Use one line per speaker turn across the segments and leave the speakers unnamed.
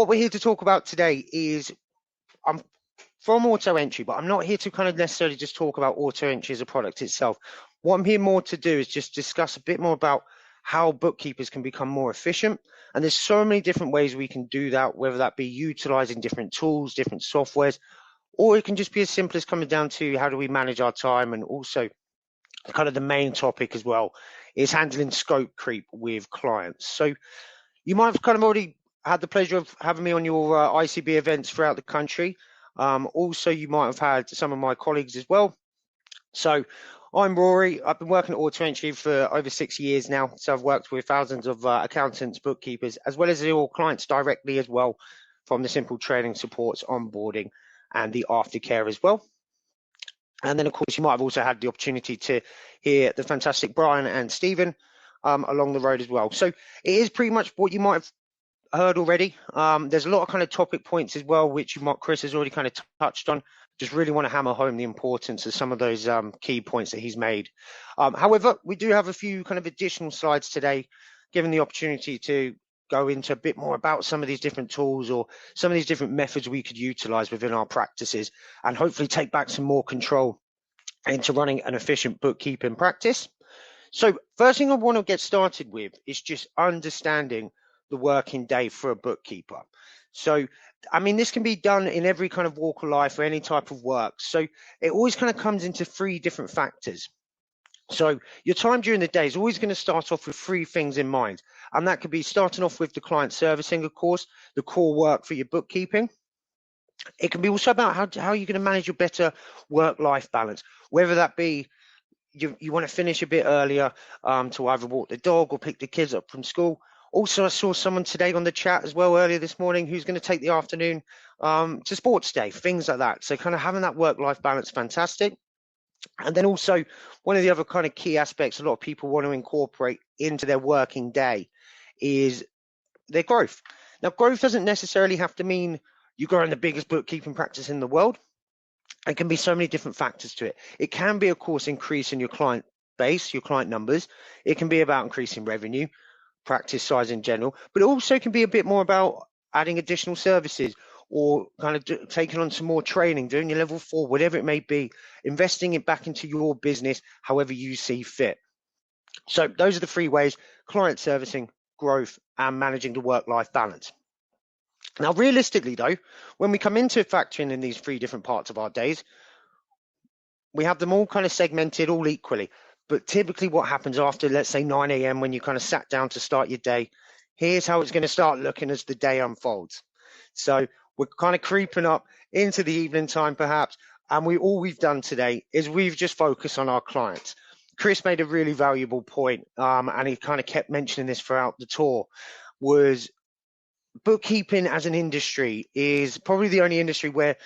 what we're here to talk about today is, I'm from AutoEntry, but I'm not here to kind of necessarily just talk about AutoEntry as a product itself. What I'm here more to do is just discuss a bit more about how bookkeepers can become more efficient. And there's so many different ways we can do that, whether that be utilizing different tools, different softwares, or it can just be as simple as coming down to how do we manage our time. And also kind of the main topic as well is handling scope creep with clients. So you might have kind of already had the pleasure of having me on your ICB events throughout the country. Also, you might have had some of my colleagues as well. So I'm Rory. I've been working at AutoEntry for over 6 years now. So I've worked with thousands of accountants, bookkeepers, as well as your clients directly as well, from the simple training, supports, onboarding, and the aftercare as well. And then, of course, you might have also had the opportunity to hear the fantastic Brian and Stephen along the road as well. So it is pretty much what you might have heard already. There's a lot of kind of topic points as well, which Chris has already kind of touched on. Just really want to hammer home the importance of some of those key points that he's made. However, we do have a few kind of additional slides today, given the opportunity to go into a bit more about some of these different tools or some of these different methods we could utilize within our practices, and hopefully take back some more control into running an efficient bookkeeping practice. So first thing I want to get started with is just understanding the working day for a bookkeeper. So, I mean, this can be done in every kind of walk of life or any type of work. So it always kind of comes into three different factors. So your time during the day is always going to start off with three things in mind. And that could be starting off with the client servicing, of course, the core work for your bookkeeping. It can be also about how you're going to manage your better work-life balance, whether that be you want to finish a bit earlier to either walk the dog or pick the kids up from school. Also, I saw someone today on the chat as well earlier this morning who's going to take the afternoon to sports day, things like that. So kind of having that work-life balance, fantastic. And then also one of the other kind of key aspects a lot of people want to incorporate into their working day is their growth. Now, growth doesn't necessarily have to mean you're growing the biggest bookkeeping practice in the world. It can be so many different factors to it. It can be, of course, increasing your client base, your client numbers. It can be about increasing revenue, practice size in general, but it also can be a bit more about adding additional services or kind of taking on some more training, doing your level 4, whatever it may be, investing it back into your business, however you see fit. So those are the three ways: client servicing, growth, and managing the work-life balance. Now, realistically, though, when we come into factoring in these three different parts of our days, we have them all kind of segmented all equally. But typically what happens after, let's say, 9 a.m. when you kind of sat down to start your day, here's how it's going to start looking as the day unfolds. So we're kind of creeping up into the evening time, perhaps. And all we've done today is we've just focused on our clients. Chris made a really valuable point, and he kind of kept mentioning this throughout the tour, was bookkeeping as an industry is probably the only industry where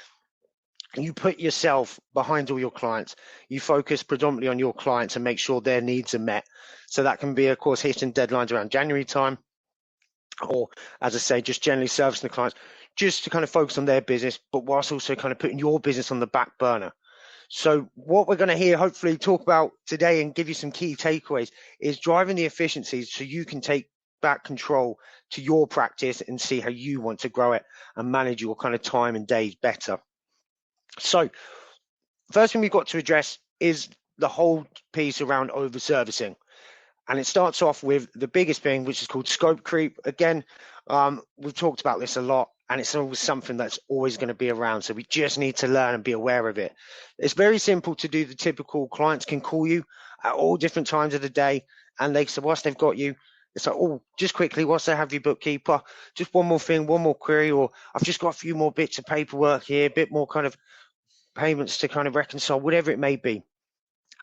you put yourself behind all your clients. You focus predominantly on your clients and make sure their needs are met. So that can be, of course, hitting deadlines around January time, or, as I say, just generally servicing the clients, just to kind of focus on their business, but whilst also kind of putting your business on the back burner. So what we're going to hear, hopefully, talk about today and give you some key takeaways is driving the efficiencies so you can take back control to your practice and see how you want to grow it and manage your kind of time and days better. So first thing we've got to address is the whole piece around overservicing. And it starts off with the biggest thing, which is called scope creep. Again, we've talked about this a lot, and it's always something that's always going to be around. So we just need to learn and be aware of it. It's very simple to do the typical. Clients can call you at all different times of the day, and they say, whilst they've got you, it's like, oh, just quickly, whilst they have you bookkeeper, just one more thing, one more query, or I've just got a few more bits of paperwork here, a bit more kind of payments to kind of reconcile, whatever it may be.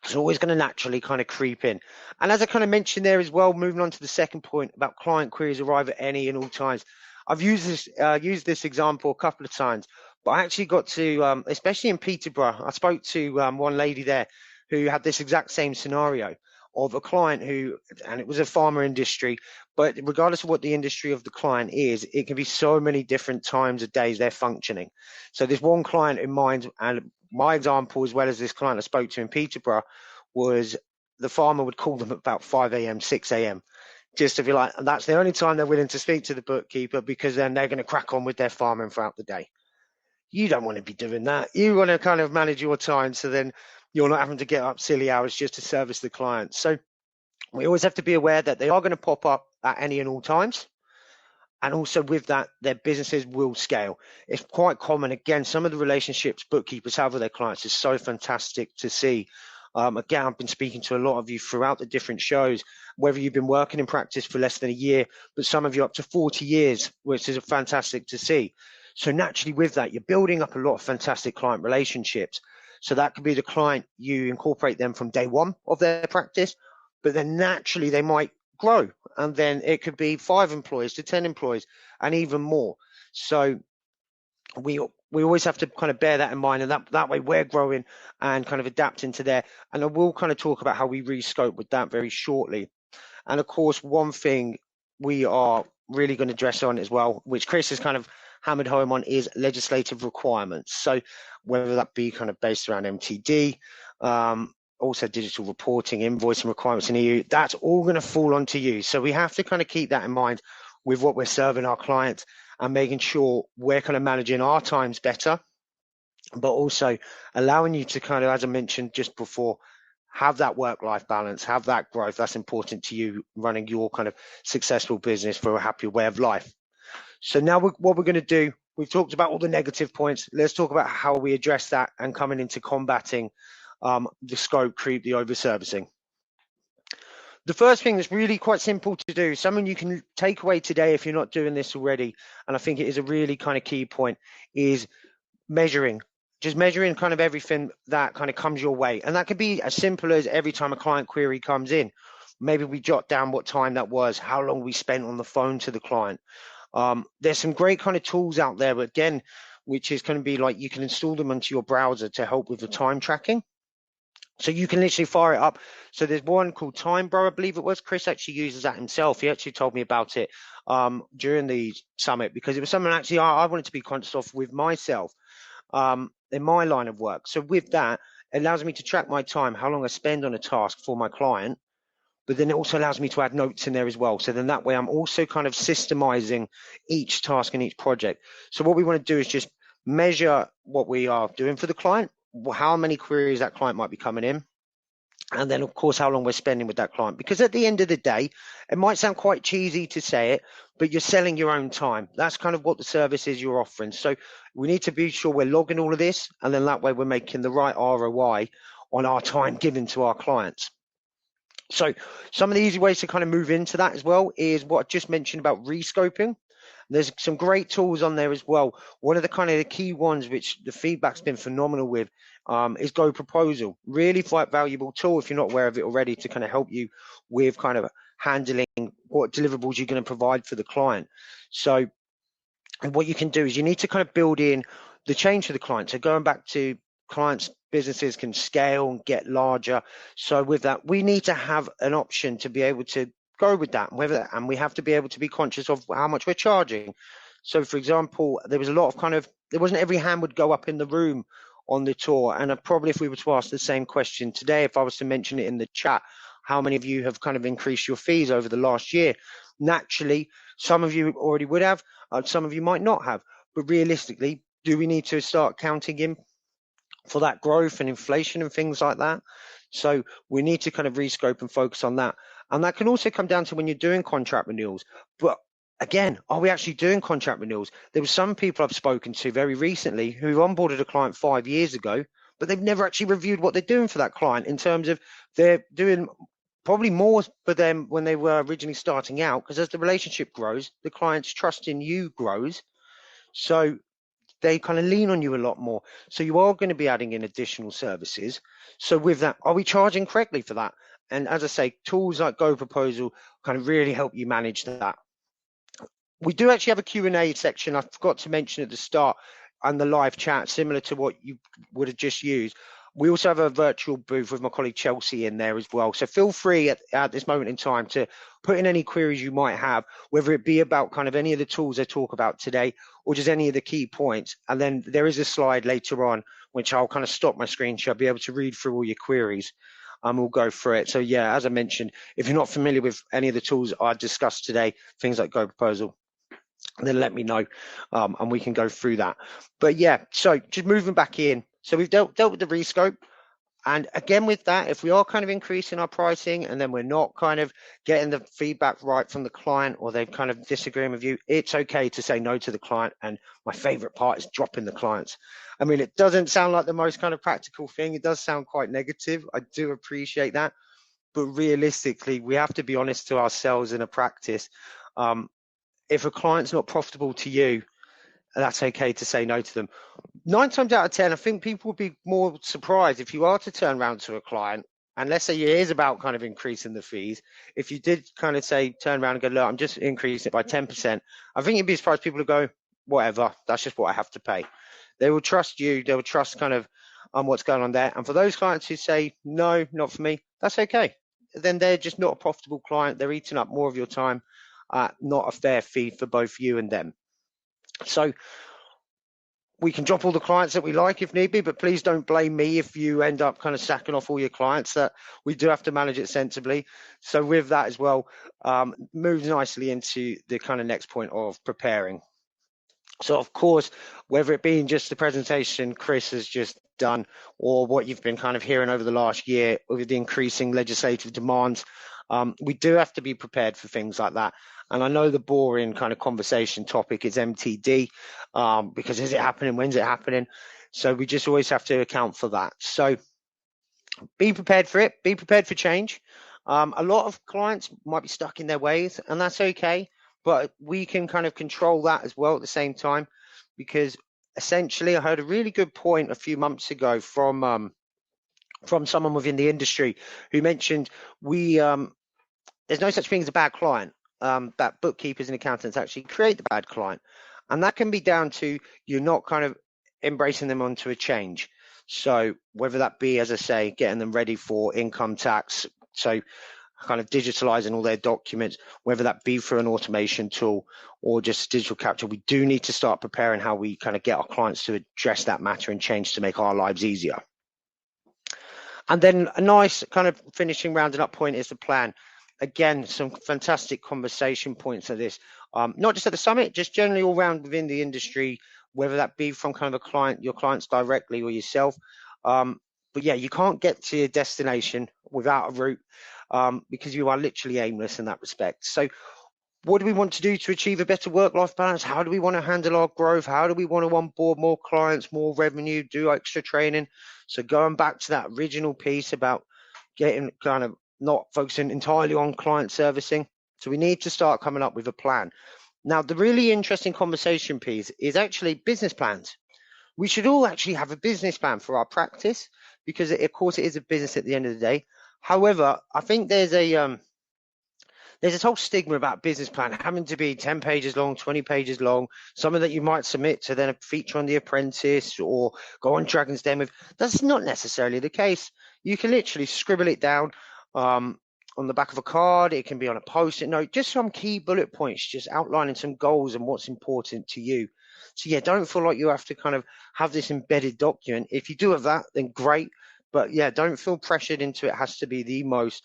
It's always going to naturally kind of creep in. And as I kind of mentioned there as well, moving on to the second point about client queries arrive at any and all times. I've used this example a couple of times, but I actually got to, especially in Peterborough, I spoke to one lady there who had this exact same scenario of a client who, and it was a pharma industry, but regardless of what the industry of the client is, it can be so many different times of days they're functioning. So there's one client in mind, and my example, as well as this client I spoke to in Peterborough, was the farmer would call them at about 5 a.m., 6 a.m. just to be like, and that's the only time they're willing to speak to the bookkeeper, because then they're going to crack on with their farming throughout the day. You don't want to be doing that. You want to kind of manage your time, so then you're not having to get up silly hours just to service the client. So we always have to be aware that they are going to pop up at any and all times. And also with that, their businesses will scale. It's quite common. Again, some of the relationships bookkeepers have with their clients is so fantastic to see. Again, I've been speaking to a lot of you throughout the different shows, whether you've been working in practice for less than a year, but some of you up to 40 years, which is fantastic to see. So naturally with that, you're building up a lot of fantastic client relationships. So that could be the client, you incorporate them from day one of their practice, but then naturally they might grow, and then it could be 5 employees to 10 employees and even more. So we always have to kind of bear that in mind, and that way we're growing and kind of adapting to there. And I will kind of talk about how we rescope with that very shortly. And of course, one thing we are really going to address on as well, which Chris has kind of hammered home on, is legislative requirements. So whether that be kind of based around MTD, also digital reporting, invoicing requirements in EU, that's all going to fall onto you. So we have to kind of keep that in mind with what we're serving our clients, and making sure we're kind of managing our times better, but also allowing you to kind of, as I mentioned just before, have that work-life balance, have that growth. That's important to you running your kind of successful business for a happier way of life. So now what we're going to do, we've talked about all the negative points. Let's talk about how we address that and coming into combating the scope creep, the overservicing. The first thing that's really quite simple to do, something you can take away today if you're not doing this already, and I think it is a really kind of key point, is measuring. Just measuring kind of everything that kind of comes your way. And that could be as simple as every time a client query comes in, maybe we jot down what time that was, how long we spent on the phone to the client. There's some great kind of tools out there, but again, which is going to be like, you can install them into your browser to help with the time tracking. So you can literally fire it up. So there's one called Timebro, I believe it was. Chris actually uses that himself. He actually told me about it during the summit, because it was something actually I wanted to be conscious of with myself in my line of work. So with that, it allows me to track my time, how long I spend on a task for my client, but then it also allows me to add notes in there as well. So then that way I'm also kind of systemizing each task and each project. So what we want to do is just measure what we are doing for the client, how many queries that client might be coming in, and then of course how long we're spending with that client. Because at the end of the day, it might sound quite cheesy to say it, but you're selling your own time. That's kind of what the service is you're offering. So we need to be sure we're logging all of this, and then that way we're making the right ROI on our time given to our clients. So some of the easy ways to kind of move into that as well is what I just mentioned about rescoping. There's some great tools on there as well. One of the kind of the key ones, which the feedback's been phenomenal with, is Go Proposal. Really quite valuable tool if you're not aware of it already, to kind of help you with kind of handling what deliverables you're going to provide for the client. So what you can do is you need to kind of build in the change for the client. So going back to clients' businesses can scale and get larger. So with that, we need to have an option to be able to go with that, and we have to be able to be conscious of how much we're charging. So for example, there was a lot of there wasn't every hand would go up in the room on the tour. And probably if we were to ask the same question today, if I was to mention it in the chat, how many of you have kind of increased your fees over the last year? Naturally, some of you already would have, some of you might not have. But realistically, do we need to start counting in for that growth and inflation and things like that? So we need to kind of rescope and focus on that. And that can also come down to when you're doing contract renewals. But again, are we actually doing contract renewals? There were some people I've spoken to very recently who onboarded a client 5 years ago, but they've never actually reviewed what they're doing for that client, in terms of they're doing probably more for them when they were originally starting out, because as the relationship grows, the client's trust in you grows. So they kind of lean on you a lot more. So you are going to be adding in additional services. So with that, are we charging correctly for that? And as I say, tools like Go Proposal kind of really help you manage that. We do actually have a Q&A section. I forgot to mention at the start, and the live chat, similar to what you would have just used. We also have a virtual booth with my colleague Chelsea in there as well. So feel free at this moment in time to put in any queries you might have, whether it be about kind of any of the tools I talk about today, or just any of the key points. And then there is a slide later on, which I'll kind of stop my screen, so I'll be able to read through all your queries. and we'll go through it. So yeah, as I mentioned, if you're not familiar with any of the tools I discussed today, things like Go Proposal, then let me know, and we can go through that. But yeah, so just moving back in. So we've dealt with the rescope. And again, with that, if we are kind of increasing our pricing and then we're not kind of getting the feedback right from the client, or they're kind of disagreeing with you, it's okay to say no to the client. And my favorite part is dropping the clients. I mean, it doesn't sound like the most kind of practical thing. It does sound quite negative. I do appreciate that. But realistically, we have to be honest to ourselves in a practice. If a client's not profitable to you, that's okay to say no to them. 9 times out of 10, I think people would be more surprised if you are to turn around to a client, and let's say it is about kind of increasing the fees. If you did kind of say, turn around and go, look, I'm just increasing it by 10%, I think you'd be surprised people would go, whatever, that's just what I have to pay. They will trust you. They will trust kind of what's going on there. And for those clients who say, no, not for me, that's okay. Then they're just not a profitable client. They're eating up more of your time, not a fair fee for both you and them. So we can drop all the clients that we like if need be, but please don't blame me if you end up kind of sacking off all your clients. That we do have to manage it sensibly. So with that as well, moves nicely into the kind of next point of preparing. So of course, whether it being just the presentation Chris has just done, or what you've been kind of hearing over the last year with the increasing legislative demands, we do have to be prepared for things like that. And I know the boring kind of conversation topic is MTD, because is it happening? When's it happening? So we just always have to account for that. So be prepared for it. Be prepared for change. A lot of clients might be stuck in their ways, and that's okay. But we can kind of control that as well at the same time, because essentially I heard a really good point a few months ago from someone within the industry who mentioned there's no such thing as a bad client. That bookkeepers and accountants actually create the bad client. And that can be down to you not kind of embracing them onto a change. So whether that be, as I say, getting them ready for income tax, so kind of digitalizing all their documents, whether that be through an automation tool or just digital capture, we do need to start preparing how we kind of get our clients to address that matter and change to make our lives easier. And then a nice kind of finishing rounding up point is the plan. Again, some fantastic conversation points of this, not just at the summit, just generally all around within the industry, whether that be from kind of a client, your clients directly or yourself. But yeah, you can't get to your destination without a route, because you are literally aimless in that respect. So what do we want to do to achieve a better work-life balance? How do we want to handle our growth? How do we want to onboard more clients, more revenue, do extra training? So going back to that original piece about getting kind of not focusing entirely on client servicing. So we need to start coming up with a plan. Now, the really interesting conversation piece is actually business plans. We should all actually have a business plan for our practice, because of course it is a business at the end of the day. However, I think there's this whole stigma about business plan having to be 10 pages long, 20 pages long, something that you might submit to then feature on The Apprentice or go on Dragon's Den with. That's not necessarily the case. You can literally scribble it down on the back of a card. It can be on a post-it note, just some key bullet points, just outlining some goals and what's important to you. So yeah, don't feel like you have to kind of have this embedded document. If you do have that, then great. But yeah, don't feel pressured into it has to be the most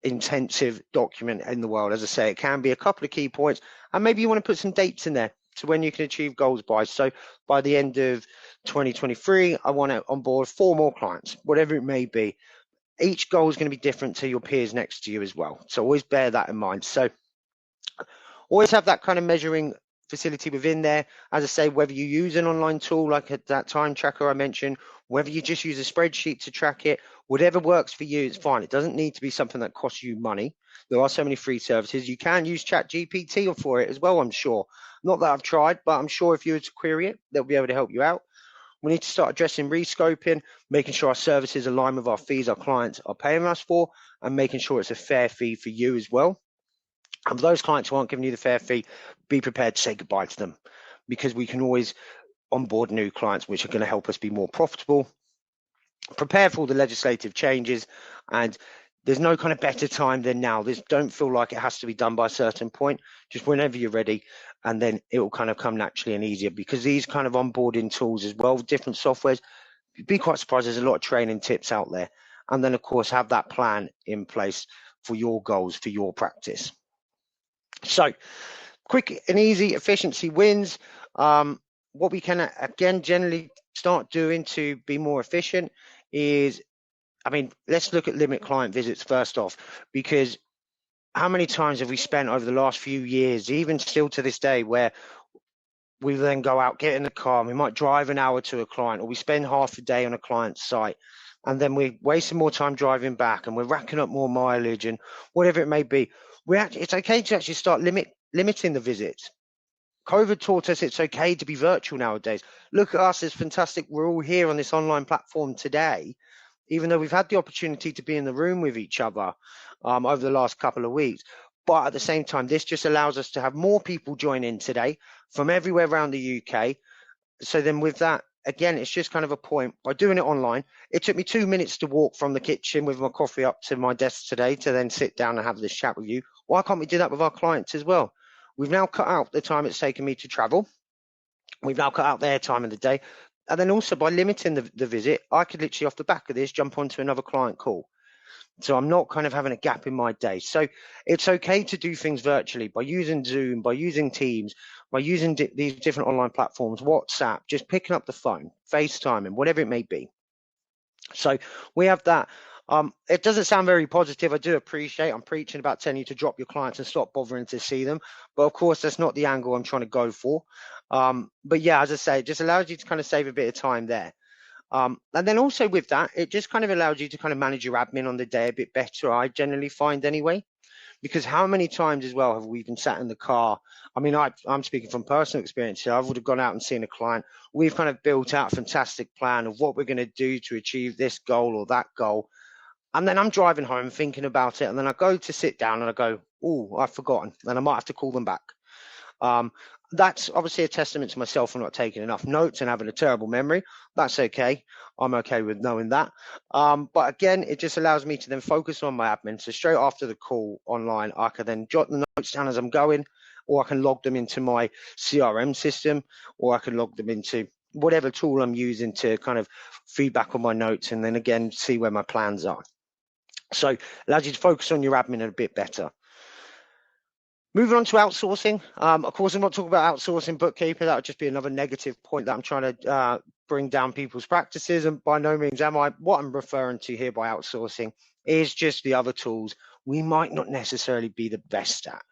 intensive document in the world. As I say, it can be a couple of key points, and maybe you want to put some dates in there to when you can achieve goals by. So by the end of 2023, I want to onboard 4 more clients, whatever it may be. Each goal is going to be different to your peers next to you as well. So always bear that in mind. So always have that kind of measuring facility within there. As I say, whether you use an online tool like that time tracker I mentioned, whether you just use a spreadsheet to track it, whatever works for you, it's fine. It doesn't need to be something that costs you money. There are so many free services. You can use ChatGPT for it as well, I'm sure. Not that I've tried, but I'm sure if you were to query it, they'll be able to help you out. We need to start addressing rescoping, making sure our services align with our fees our clients are paying us for, and making sure it's a fair fee for you as well. And for those clients who aren't giving you the fair fee, be prepared to say goodbye to them, because we can always onboard new clients which are going to help us be more profitable. Prepare for all the legislative changes, and there's no kind of better time than now. Don't feel like it has to be done by a certain point, just whenever you're ready, and then it will kind of come naturally and easier, because these kind of onboarding tools as well, different softwares, you'd be quite surprised, there's a lot of training tips out there, and then of course have that plan in place for your goals, for your practice. So quick and easy efficiency wins. What we can again generally start doing to be more efficient is, I mean, let's look at limit client visits first off, because how many times have we spent over the last few years, even still to this day, where we then go out, get in the car, and we might drive an hour to a client, or we spend half a day on a client's site, and then we're wasting more time driving back, and we're racking up more mileage, and whatever it may be. It's okay to actually start limiting the visits. COVID taught us it's okay to be virtual nowadays. Look at us, it's fantastic. We're all here on this online platform today, even though we've had the opportunity to be in the room with each other over the last couple of weeks. But at the same time, this just allows us to have more people join in today from everywhere around the UK. So then with that, again, it's just kind of a point. By doing it online, it took me 2 minutes to walk from the kitchen with my coffee up to my desk today to then sit down and have this chat with you. Why can't we do that with our clients as well? We've now cut out the time it's taken me to travel. We've now cut out their time of the day. And then also by limiting the visit, I could literally off the back of this jump onto another client call. So I'm not kind of having a gap in my day. So it's okay to do things virtually by using Zoom, by using Teams, by using these different online platforms, WhatsApp, just picking up the phone, FaceTiming, whatever it may be. So we have that. It doesn't sound very positive. I do appreciate I'm preaching about telling you to drop your clients and stop bothering to see them. But of course, that's not the angle I'm trying to go for. But yeah, as I say, it just allows you to kind of save a bit of time there. And then also with that, it just kind of allows you to kind of manage your admin on the day a bit better, I generally find anyway. Because how many times as well have we been sat in the car? I mean, I'm speaking from personal experience here. I would have gone out and seen a client. We've kind of built out a fantastic plan of what we're going to do to achieve this goal or that goal. And then I'm driving home thinking about it. And then I go to sit down and I go, oh, I've forgotten. And I might have to call them back. That's obviously a testament to myself for not taking enough notes and having a terrible memory. That's okay. I'm okay with knowing that. But again, it just allows me to then focus on my admin. So straight after the call online, I can then jot the notes down as I'm going, or I can log them into my CRM system, or I can log them into whatever tool I'm using to kind of feedback on my notes, and then again, see where my plans are. So it allows you to focus on your admin a bit better. Moving on to outsourcing. Of course, I'm not talking about outsourcing bookkeeping. That would just be another negative point that I'm trying to bring down people's practices. And by no means am I. What I'm referring to here by outsourcing is just the other tools we might not necessarily be the best at.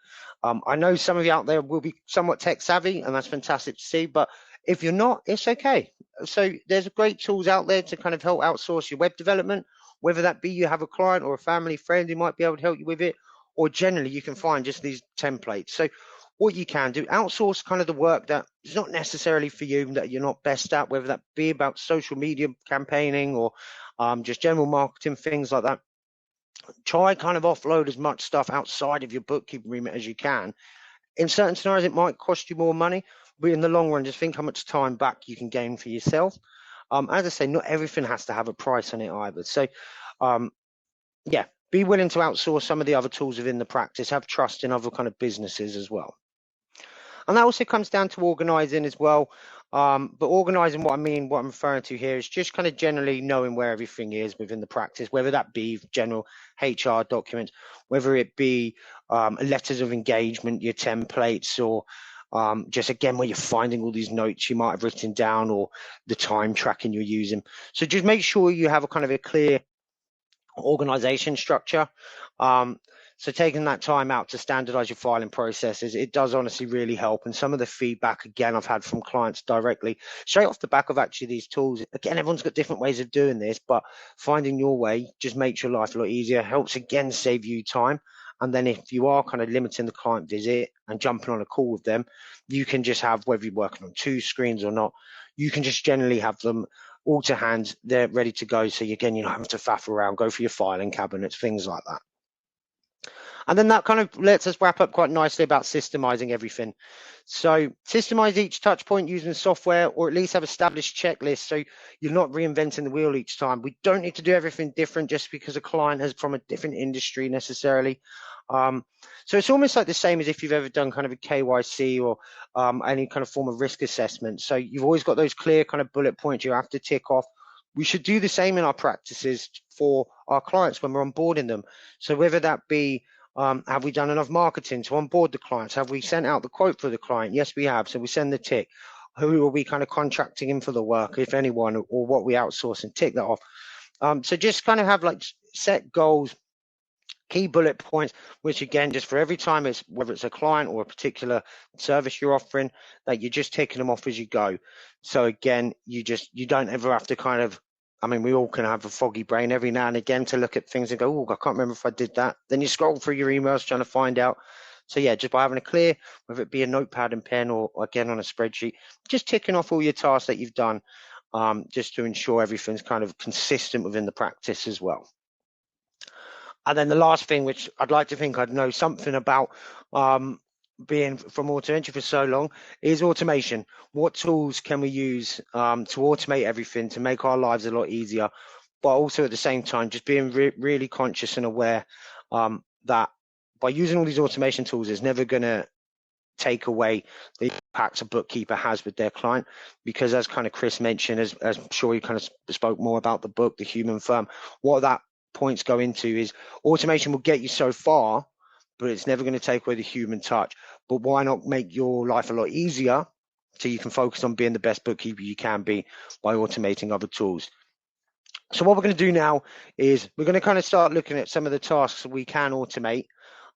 I know some of you out there will be somewhat tech savvy, and that's fantastic to see. But if you're not, it's okay. So there's great tools out there to kind of help outsource your web development, whether that be you have a client or a family friend who might be able to help you with it, or generally you can find just these templates. So what you can do, outsource kind of the work that is not necessarily for you, that you're not best at, whether that be about social media campaigning or just general marketing, things like that. Try kind of offload as much stuff outside of your bookkeeping remit as you can. In certain scenarios, it might cost you more money, but in the long run, just think how much time back you can gain for yourself. As I say, not everything has to have a price on it either. So yeah, be willing to outsource some of the other tools within the practice, have trust in other kind of businesses as well. And that also comes down to organizing as well. But organizing, what I'm referring to here is just kind of generally knowing where everything is within the practice, whether that be general HR documents, whether it be letters of engagement, your templates, or just again where you're finding all these notes you might have written down, or the time tracking you're using. So just make sure you have a kind of a clear organization structure. So taking that time out to standardize your filing processes, it does honestly really help. And some of the feedback, again, I've had from clients directly, straight off the back of actually these tools. Again, everyone's got different ways of doing this, but finding your way just makes your life a lot easier, helps again save you time. And then if you are kind of limiting the client visit and jumping on a call with them, you can just have, whether you're working on 2 screens or not, you can just generally have them all to hand, they're ready to go. So again, you don't have to faff around, go for your filing cabinets, things like that. And then that kind of lets us wrap up quite nicely about systemizing everything. So systemize each touch point using software, or at least have established checklists so you're not reinventing the wheel each time. We don't need to do everything different just because a client is from a different industry necessarily. So it's almost like the same as if you've ever done kind of a KYC or any kind of form of risk assessment. So you've always got those clear kind of bullet points you have to tick off. we should do the same in our practices for our clients when we're onboarding them. So whether that be, have we done enough marketing to onboard the clients? Have we sent out the quote for the client? Yes, we have. So we send the tick. Who are we kind of contracting in for the work, if anyone, or what we outsource, and tick that off. So just kind of have like set goals, key bullet points, which again, just for every time, it's whether it's a client or a particular service you're offering, that you're just ticking them off as you go. So again, you don't ever have to kind of, I mean, we all can have a foggy brain every now and again to look at things and go, oh, I can't remember if I did that. Then you scroll through your emails trying to find out. So yeah, just by having a clear, whether it be a notepad and pen or again on a spreadsheet, just ticking off all your tasks that you've done, just to ensure everything's kind of consistent within the practice as well. And then the last thing, which I'd like to think I'd know something about, being from AutoEntry for so long, is automation. What tools can we use to automate everything to make our lives a lot easier, but also at the same time just being really conscious and aware that by using all these automation tools, it's never going to take away the impact a bookkeeper has with their client, because as kind of Chris mentioned, as I'm sure you kind of spoke more about the book, The Human Firm, what that points go into is automation will get you so far, but it's never going to take away the human touch. But why not make your life a lot easier so you can focus on being the best bookkeeper you can be by automating other tools? So what we're going to do now is we're going to kind of start looking at some of the tasks we can automate.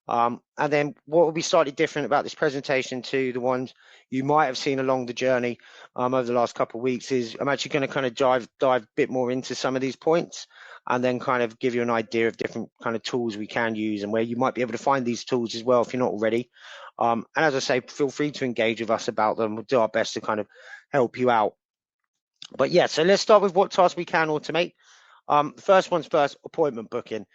And then what will be slightly different about this presentation to the ones you might have seen along the journey over the last couple of weeks is I'm actually going to kind of dive a bit more into some of these points, and then kind of give you an idea of different kind of tools we can use and where you might be able to find these tools as well if you're not already. And as I say, feel free to engage with us about them. We'll do our best to kind of help you out. But yeah, so let's start with what tasks we can automate. First one's first, appointment booking.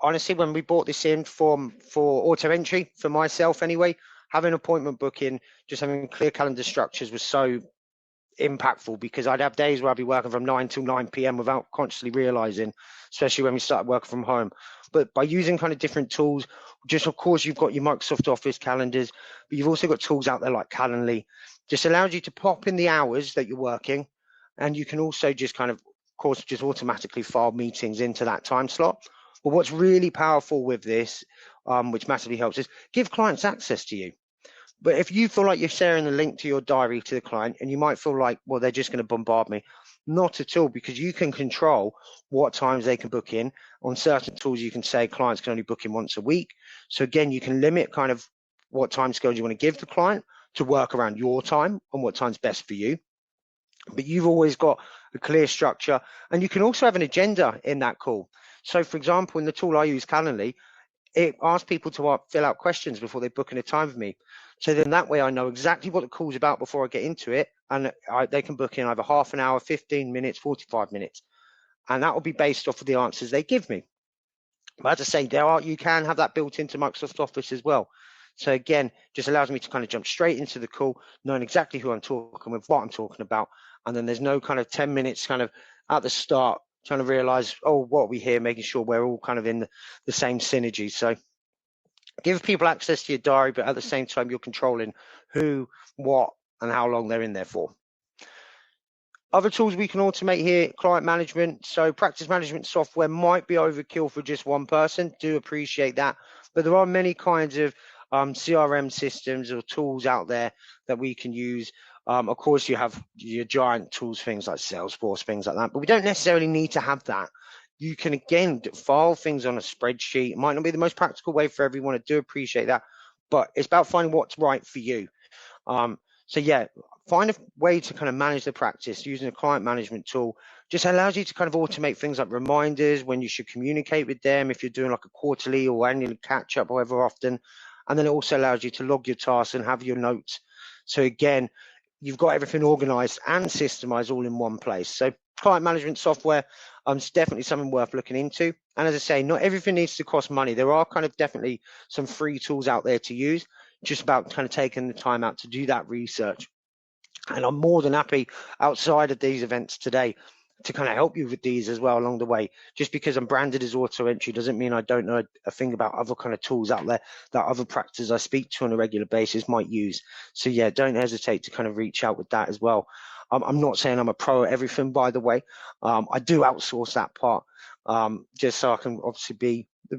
Honestly, when we brought this in for AutoEntry, for myself anyway, having appointment booking, just having clear calendar structures was so impactful, because I'd have days where I'd be working from 9 till 9 p.m. without consciously realizing, especially when we started working from home. But by using kind of different tools, just of course you've got your Microsoft Office calendars, but you've also got tools out there like Calendly. Just allows you to pop in the hours that you're working, and you can also just kind of course, just automatically file meetings into that time slot. But what's really powerful with this, which massively helps, is give clients access to you. But if you feel like you're sharing the link to your diary to the client, and you might feel like, well, they're just going to bombard me. Not at all, because you can control what times they can book in. On certain tools, you can say clients can only book in once a week. So again, you can limit kind of what time scales you want to give the client to work around your time and what time's best for you. But you've always got a clear structure, and you can also have an agenda in that call. So for example, in the tool I use, Calendly, it asks people to fill out questions before they book in a time with me. So then that way I know exactly what the call's about before I get into it, and they can book in either half an hour, 15 minutes, 45 minutes. And that will be based off of the answers they give me. But as I say, you can have that built into Microsoft Office as well. So again, just allows me to kind of jump straight into the call, knowing exactly who I'm talking with, what I'm talking about. And then there's no kind of 10 minutes kind of at the start trying to realize, oh, what are we here, making sure we're all kind of in the same synergy. So give people access to your diary, but at the same time, you're controlling who, what, and how long they're in there for. Other tools we can automate here, client management. So practice management software might be overkill for just one person. Do appreciate that. But there are many kinds of CRM systems or tools out there that we can use. Of course, you have your giant tools, things like Salesforce, things like that, but we don't necessarily need to have that. You can, again, file things on a spreadsheet. It might not be the most practical way for everyone. I do appreciate that, but it's about finding what's right for you. So yeah, find a way to kind of manage the practice using a client management tool. Just allows you to kind of automate things like reminders when you should communicate with them, if you're doing like a quarterly or annual catch up, however often. And then it also allows you to log your tasks and have your notes. So again, you've got everything organized and systemized all in one place. So client management software is definitely something worth looking into. And as I say, not everything needs to cost money. There are kind of definitely some free tools out there to use, just about kind of taking the time out to do that research. And I'm more than happy outside of these events today to kind of help you with these as well along the way. Just because I'm branded as AutoEntry doesn't mean I don't know a thing about other kind of tools out there that other practices I speak to on a regular basis might use. So yeah, don't hesitate to kind of reach out with that as well. I'm not saying I'm a pro at everything, by the way. I do outsource that part, just so I can obviously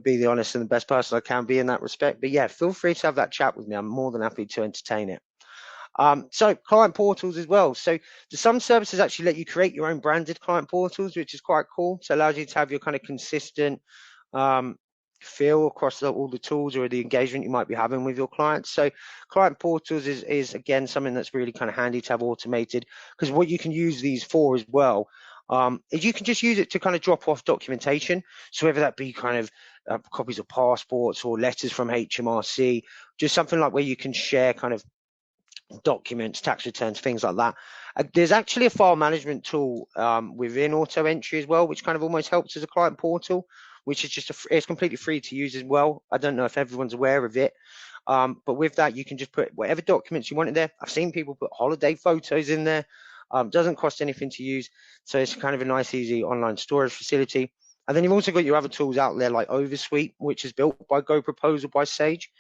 be the honest and the best person I can be in that respect. But yeah, feel free to have that chat with me. I'm more than happy to entertain it. So client portals as well. So some services actually let you create your own branded client portals, which is quite cool. So it allows you to have your kind of consistent feel across all the tools or the engagement you might be having with your clients. So client portals is again something that's really kind of handy to have automated, because what you can use these for as well is you can just use it to kind of drop off documentation. So whether that be kind of copies of passports or letters from HMRC, just something like where you can share kind of documents, tax returns, things like that. There's actually a file management tool within AutoEntry as well, which kind of almost helps as a client portal, which is just it's completely free to use as well. I don't know if everyone's aware of it, but with that you can just put whatever documents you want in there. I've seen people put holiday photos in there. Doesn't cost anything to use, so it's kind of a nice, easy online storage facility. And then you've also got your other tools out there like Oversuite, which is built by GoProposal by Sage.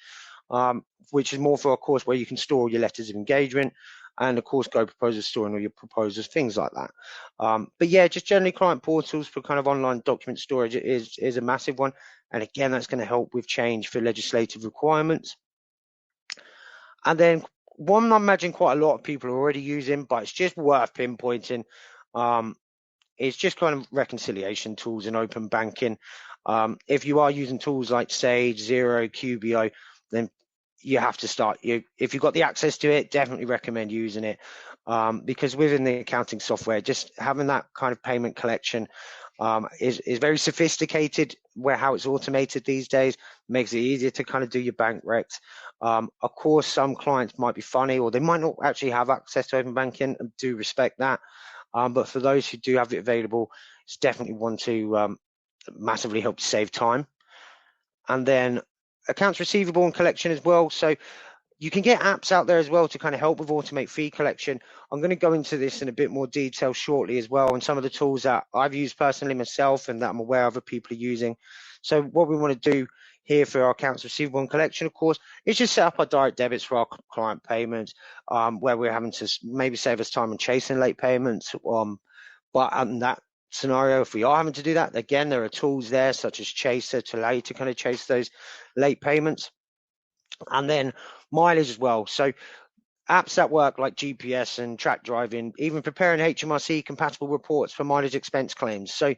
Which is more for, of course, where you can store your letters of engagement, and of course GoProposal storing all your proposals, things like that. But yeah, just generally client portals for kind of online document storage is a massive one, and again that's going to help with change for legislative requirements. And then one I imagine quite a lot of people are already using, but it's just worth pinpointing, it's just kind of reconciliation tools and open banking. If you are using tools like Sage, Xero, QBO, then you have to start. If you've got the access to it, definitely recommend using it, because within the accounting software, just having that kind of payment collection is very sophisticated. Where how it's automated these days makes it easier to kind of do your bank recs. Of course, some clients might be funny, or they might not actually have access to open banking, and do respect that. But for those who do have it available, it's definitely one to massively help save time. And then accounts receivable and collection as well. So you can get apps out there as well to kind of help with automate fee collection. I'm going to go into this in a bit more detail shortly as well, and some of the tools that I've used personally myself and that I'm aware other people are using. So what we want to do here for our accounts receivable and collection, of course, is just set up our direct debits for our client payments, where we're having to maybe save us time on chasing late payments. But in that scenario, if we are having to do that, again, there are tools there such as Chaser to allow you to kind of chase those late payments. And then mileage as well. So apps that work like GPS and track driving, even preparing HMRC compatible reports for mileage expense claims. So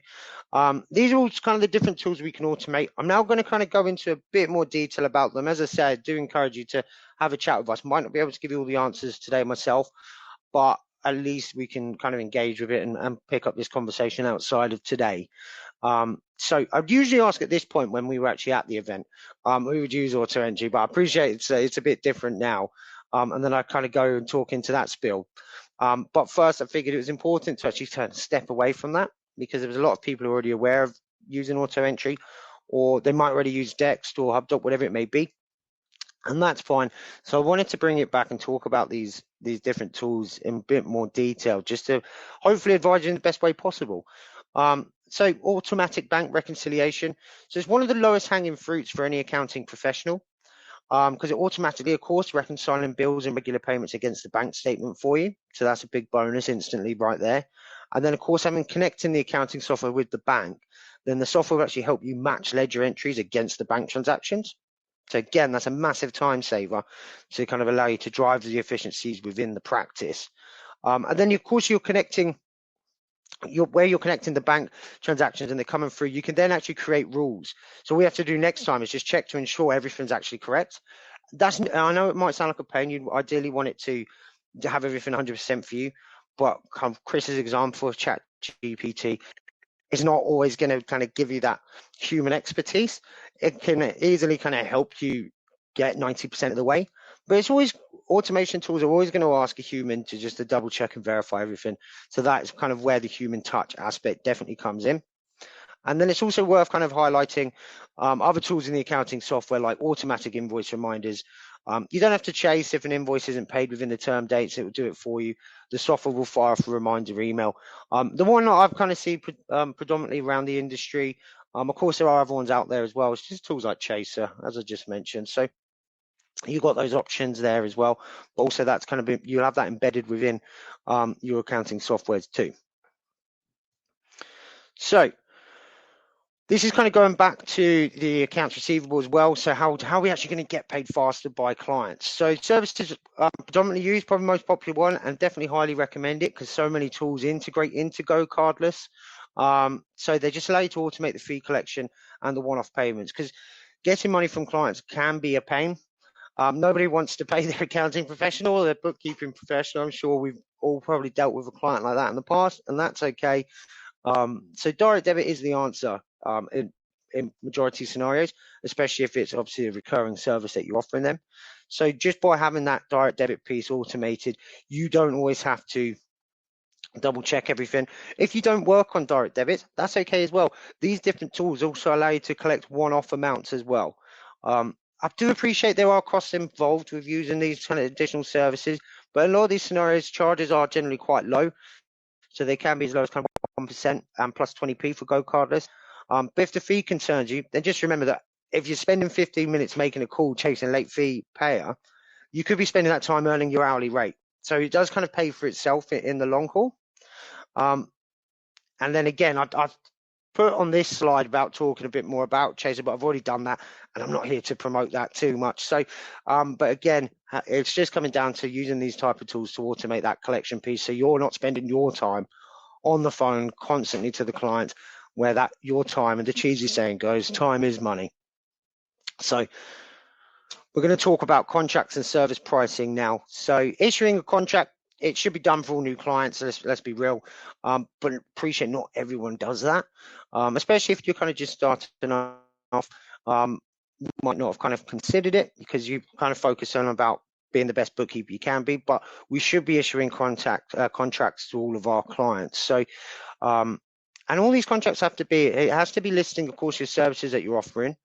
these are all kind of the different tools we can automate. I'm now going to kind of go into a bit more detail about them. As I said, I do encourage you to have a chat with us. Might not be able to give you all the answers today myself, but at least we can kind of engage with it and pick up this conversation outside of today. So I'd usually ask at this point, when we were actually at the event, we would use AutoEntry, but I appreciate it's a bit different now. And then I kind of go and talk into that spiel. But first, I figured it was important to actually kind of step away from that, because there was a lot of people already aware of using AutoEntry, or they might already use Dext or HubDoc, whatever it may be. And that's fine. So I wanted to bring it back and talk about these different tools in a bit more detail, just to hopefully advise you in the best way possible. So automatic bank reconciliation. So it's one of the lowest hanging fruits for any accounting professional, because it automatically, of course, reconciling bills and regular payments against the bank statement for you. So that's a big bonus instantly right there. And then, of course, having connecting the accounting software with the bank, then the software will actually help you match ledger entries against the bank transactions. So again, that's a massive time saver to kind of allow you to drive the efficiencies within the practice. And then, of course, you're connecting where you're connecting the bank transactions and they're coming through. You can then actually create rules. So what we have to do next time is just check to ensure everything's actually correct. I know it might sound like a pain. You ideally want it to have everything 100% for you, but kind of Chris's example of ChatGPT is not always going to kind of give you that human expertise. It can easily kind of help you get 90% of the way, but it's always, automation tools are always going to ask a human to just to double check and verify everything. So that's kind of where the human touch aspect definitely comes in. And then it's also worth kind of highlighting other tools in the accounting software like automatic invoice reminders. You don't have to chase if an invoice isn't paid within the term dates, it will do it for you. The software will fire off a reminder email. The one that I've kind of seen predominantly around the industry, of course there are other ones out there as well, it's just tools like Chaser, as I just mentioned. So You've got those options there as well, but also that's kind of you'll have that embedded within your accounting softwares too. So this is kind of going back to the accounts receivable as well. So how are we actually going to get paid faster by clients? So services predominantly used, probably most popular one, and definitely highly recommend it because so many tools integrate into Go Cardless. So they just allow you to automate the fee collection and the one-off payments, because getting money from clients can be a pain. Nobody wants to pay their accounting professional or their bookkeeping professional. I'm sure we've all probably dealt with a client like that in the past, and that's okay. So direct debit is the answer in majority of scenarios, especially if it's obviously a recurring service that you're offering them. So just by having that direct debit piece automated, you don't always have to double check everything. If you don't work on direct debits, that's okay as well. These different tools also allow you to collect one-off amounts as well. I do appreciate there are costs involved with using these kind of additional services, but in a lot of these scenarios, charges are generally quite low. So they can be as low as kind of 1% and plus 20p for Go Cardless. But if the fee concerns you, then just remember that if you're spending 15 minutes making a call chasing a late fee payer, you could be spending that time earning your hourly rate. So it does kind of pay for itself in the long haul. And then again, I've put on this slide about talking a bit more about Chaser, but I've already done that, and I'm not here to promote that too much. So, but again, it's just coming down to using these type of tools to automate that collection piece, so you're not spending your time on the phone constantly to the client, where that your time, and the cheesy saying goes, time is money. So we're going to talk about contracts and service pricing now. So issuing a contract, it should be done for all new clients, let's be real, but appreciate not everyone does that, especially if you're kind of just starting off. You might not have kind of considered it because you kind of focus on about being the best bookkeeper you can be, but we should be issuing contracts to all of our clients. So and all these contracts have to be, it has to be listing, of course, your services that you're offering,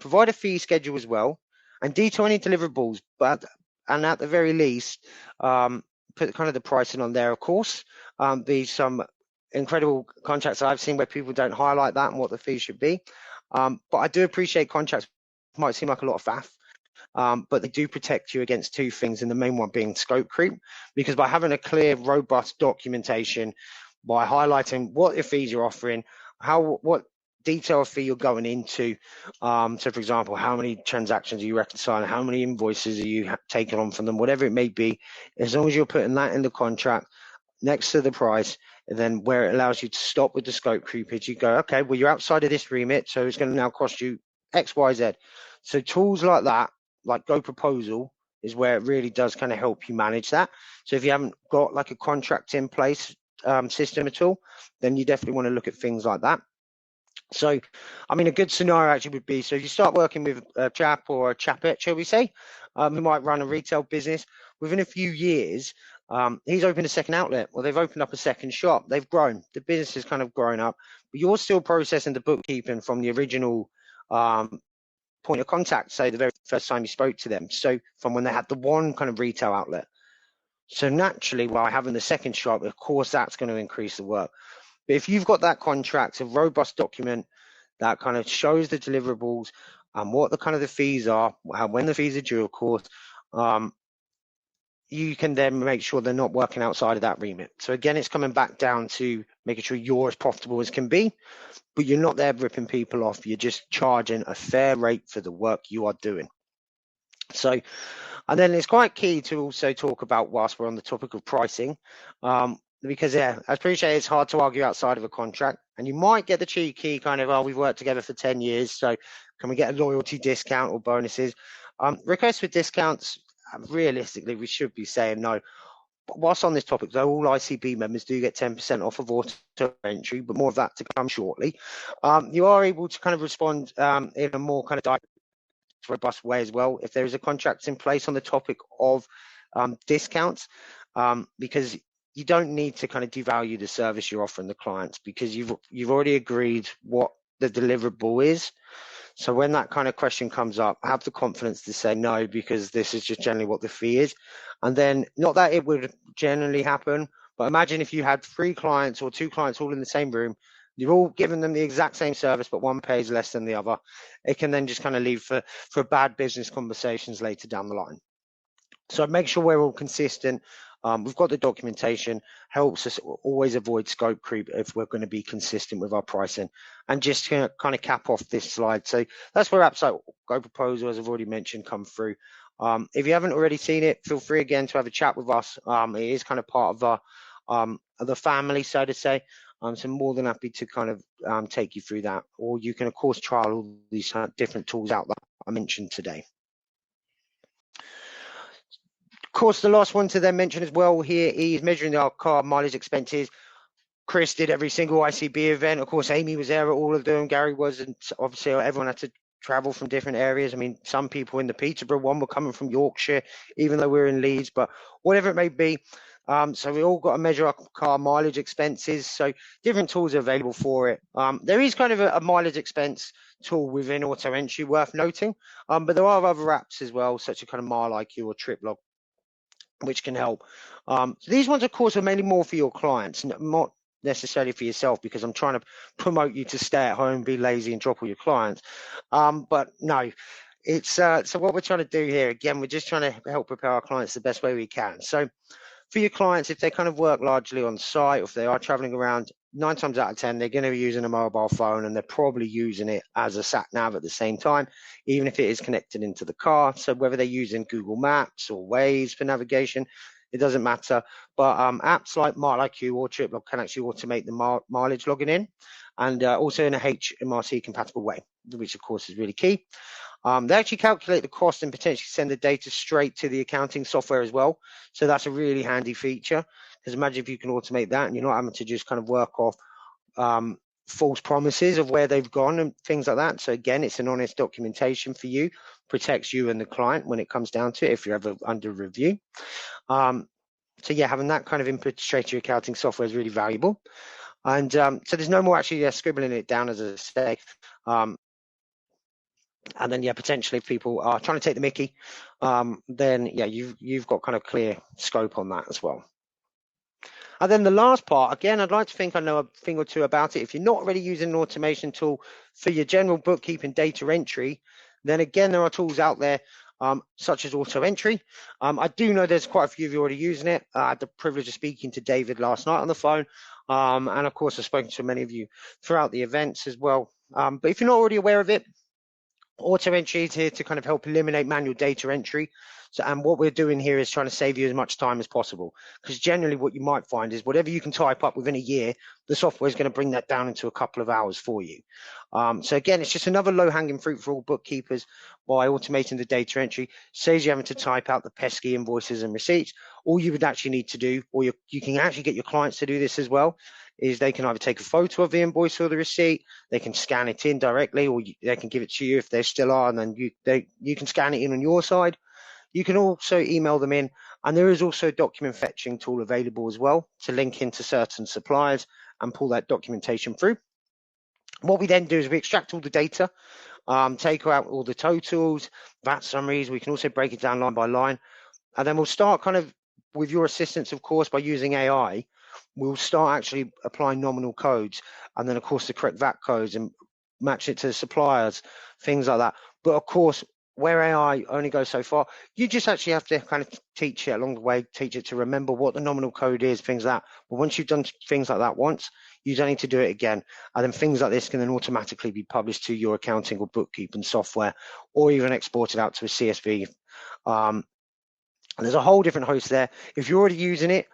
provide a fee schedule as well, and detail any deliverables, and at the very least, put kind of the pricing on there, of course. There's some incredible contracts I've seen where people don't highlight that and what the fee should be. But I do appreciate contracts might seem like a lot of faff, but they do protect you against two things, and the main one being scope creep, because by having a clear, robust documentation, by highlighting what your fees you're offering, what detail fee you're going into. So for example, how many transactions are you reconciling, how many invoices are you taking on from them, whatever it may be, as long as you're putting that in the contract next to the price, and then where it allows you to stop with the scope creepage, you go, okay, well, you're outside of this remit, so it's going to now cost you X, Y, Z. So tools like that, like Go Proposal, is where it really does kind of help you manage that. So if you haven't got like a contract in place system at all, then you definitely want to look at things like that. So, I mean, a good scenario actually would be, so if you start working with a chap or a chapette, shall we say, who might run a retail business, within a few years, he's opened a second outlet, or they've opened up a second shop, they've grown, the business has kind of grown up, but you're still processing the bookkeeping from the original point of contact, say the very first time you spoke to them, so from when they had the one kind of retail outlet. So naturally, while having the second shop, of course, that's going to increase the work. But if you've got that contract, a robust document that kind of shows the deliverables and what the kind of the fees are, when the fees are due, of course, you can then make sure they're not working outside of that remit. So again, it's coming back down to making sure you're as profitable as can be, but you're not there ripping people off. You're just charging a fair rate for the work you are doing. So, and then it's quite key to also talk about, whilst we're on the topic of pricing, because yeah, I appreciate it's hard to argue outside of a contract, and you might get the cheeky kind of, oh, we've worked together for 10 years, so can we get a loyalty discount or bonuses? Requests for discounts, realistically, we should be saying no. But whilst on this topic, though, all ICB members do get 10% off of AutoEntry, but more of that to come shortly. You are able to kind of respond in a more kind of direct, robust way as well if there is a contract in place on the topic of discounts, because you don't need to kind of devalue the service you're offering the clients, because you've already agreed what the deliverable is. So when that kind of question comes up, have the confidence to say no, because this is just generally what the fee is. And then, not that it would generally happen, but imagine if you had 3 clients or 2 clients all in the same room, You're all giving them the exact same service, but one pays less than the other. It can then just kind of lead for bad business conversations later down the line. So make sure we're all consistent. We've got the documentation, helps us always avoid scope creep if we're going to be consistent with our pricing. And just to kind of cap off this slide. So that's where apps like Go Proposal, as I've already mentioned, come through. If you haven't already seen it, feel free again to have a chat with us. It is kind of part of the family, so to say. So more than happy to kind of take you through that. Or you can, of course, trial all these different tools out that I mentioned today. Of course, the last one to then mention as well here is measuring our car mileage expenses. Chris did every single ICB event. Of course, Amy was there at all of them. Gary was, and obviously everyone had to travel from different areas. I mean, some people in the Peterborough one were coming from Yorkshire, even though we're in Leeds, but whatever it may be. So we all got to measure our car mileage expenses. So different tools are available for it. There is kind of a mileage expense tool within AutoEntry worth noting, but there are other apps as well, such as kind of Mile IQ or TripLog, which can help. So these ones, of course, are mainly more for your clients, not necessarily for yourself, because I'm trying to promote you to stay at home, be lazy, and drop all your clients. But no, it's so what we're trying to do here, again, we're just trying to help prepare our clients the best way we can. So for your clients, if they kind of work largely on site, or if they are traveling around, 9 times out of 10, they're going to be using a mobile phone, and they're probably using it as a sat nav at the same time, even if it is connected into the car. So whether they're using Google Maps or Waze for navigation, it doesn't matter. But apps like MileIQ or TripLog can actually automate the mileage logging in, and also in a HMRC compatible way, which of course is really key. They actually calculate the cost and potentially send the data straight to the accounting software as well. So that's a really handy feature, because imagine if you can automate that and you're not having to just kind of work off false promises of where they've gone and things like that. So again, it's an honest documentation for you, protects you and the client when it comes down to it, if you're ever under review. So yeah, having that kind of input straight to your accounting software is really valuable. And so there's no more actually scribbling it down, as I say. And then, yeah, potentially if people are trying to take the mickey, then, yeah, you've got kind of clear scope on that as well. And then the last part, again, I'd like to think I know a thing or two about it. If you're not already using an automation tool for your general bookkeeping data entry, then again, there are tools out there such as AutoEntry. I do know there's quite a few of you already using it. I had the privilege of speaking to David last night on the phone. And of course, I've spoken to many of you throughout the events as well. But if you're not already aware of it, AutoEntry is here to kind of help eliminate manual data entry. So, and what we're doing here is trying to save you as much time as possible, because generally what you might find is whatever you can type up within a year, the software is going to bring that down into a couple of hours for you. So again, it's just another low-hanging fruit for all bookkeepers by automating the data entry. Saves you having to type out the pesky invoices and receipts. All you would actually need to do, or you can actually get your clients to do this as well, is they can either take a photo of the invoice or the receipt, they can scan it in directly, or they can give it to you if they still are, and then you can scan it in on your side. You can also email them in, and there is also a document fetching tool available as well to link into certain suppliers and pull that documentation through. What we then do is we extract all the data, take out all the totals, VAT summaries. We can also break it down line by line, and then we'll start kind of, with your assistance, of course, by using AI, we'll start actually applying nominal codes, and then of course the correct VAT codes, and match it to the suppliers, things like that. But of course, where AI only goes so far, you just actually have to kind of teach it along the way, teach it to remember what the nominal code is, things like that. But once you've done things like that once, you don't need to do it again. And then things like this can then automatically be published to your accounting or bookkeeping software, or even exported out to a CSV. There's a whole different host there. If you're already using it,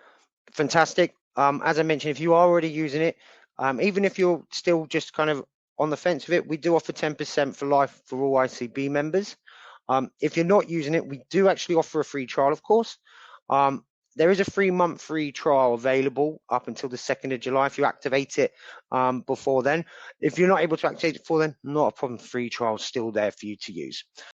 fantastic. As I mentioned, if you are already using it, even if you're still just kind of on the fence with it, we do offer 10% for life for all ICB members. If you're not using it, we do actually offer a free trial, of course. There is a 3-month free trial available up until the 2nd of July if you activate it before then. If you're not able to activate it before then, not a problem. Free trial is still there for you to use.